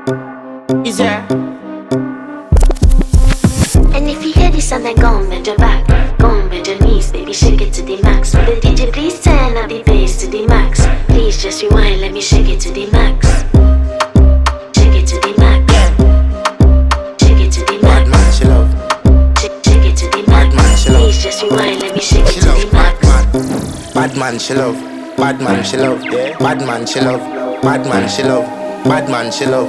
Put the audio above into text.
Easier. And if you hear this and then go on bend your back, go on bend your knees, baby shake it to the max. Will the DJ please turn up the bass to the max? Please just rewind, let me shake it to the max. Shake it to the max. Shake it to the max. Bad man, she love. Shake it to the max. Please just rewind, let me shake it to the max. Bad man, she love. Bad man, she love. Bad man, she love. Bad man, she love. Bad man, she love.